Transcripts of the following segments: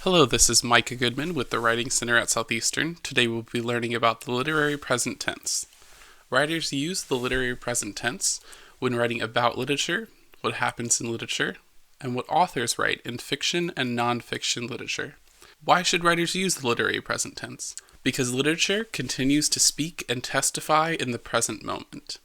Hello, this is Micah Goodman with the Writing Center at Southeastern. Today we'll be learning about the literary present tense. Writers use the literary present tense when writing about literature, what happens in literature, and what authors write in fiction and non-fiction literature. Why should writers use the literary present tense? Because literature continues to speak and testify in the present moment.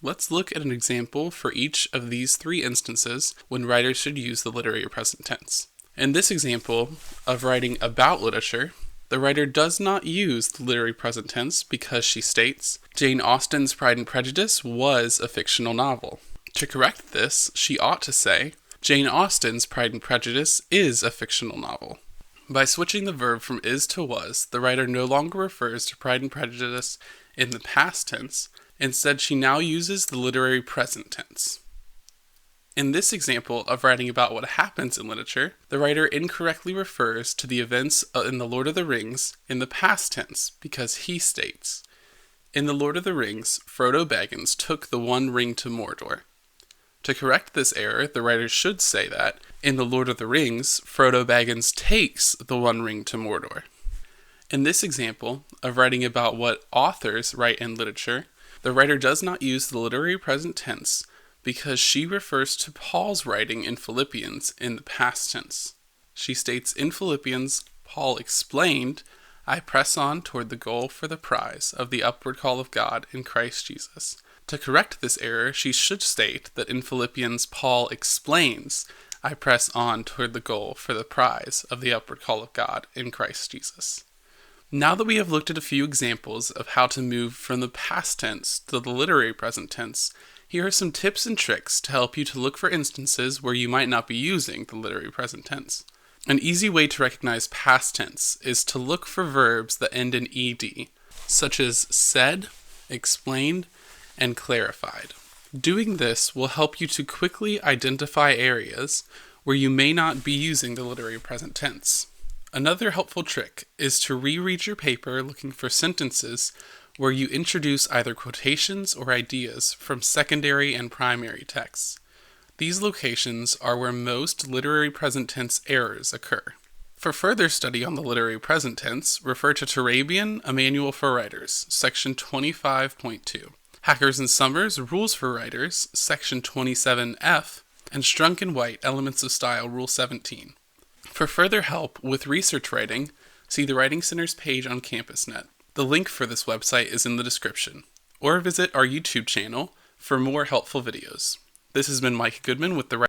Let's look at an example for each of these three instances when writers should use the literary present tense. In this example of writing about literature, the writer does not use the literary present tense because she states, Jane Austen's Pride and Prejudice was a fictional novel. To correct this, she ought to say, Jane Austen's Pride and Prejudice is a fictional novel. By switching the verb from is to was, the writer no longer refers to Pride and Prejudice in the past tense. Instead, she now uses the literary present tense. In this example of writing about what happens in literature, the writer incorrectly refers to the events in The Lord of the Rings in the past tense because he states, in The Lord of the Rings, Frodo Baggins took the One Ring to Mordor. To correct this error, the writer should say that, in The Lord of the Rings, Frodo Baggins takes the One Ring to Mordor. In this example of writing about what authors write in literature, the writer does not use the literary present tense because she refers to Paul's writing in Philippians in the past tense. She states in Philippians, Paul explained, I press on toward the goal for the prize of the upward call of God in Christ Jesus. To correct this error, she should state that in Philippians, Paul explains, I press on toward the goal for the prize of the upward call of God in Christ Jesus. Now that we have looked at a few examples of how to move from the past tense to the literary present tense, here are some tips and tricks to help you to look for instances where you might not be using the literary present tense. An easy way to recognize past tense is to look for verbs that end in ed, such as said, explained, and clarified. Doing this will help you to quickly identify areas where you may not be using the literary present tense. Another helpful trick is to reread your paper looking for sentences where you introduce either quotations or ideas from secondary and primary texts. These locations are where most literary present tense errors occur. For further study on the literary present tense, refer to Turabian, A Manual for Writers, section 25.2, Hackers and Summers, Rules for Writers, section 27F, and Strunk and White, Elements of Style, Rule 17. For further help with research writing, see the Writing Center's page on CampusNet. The link for this website is in the description, or visit our YouTube channel for more helpful videos. This has been Micah Goodman with the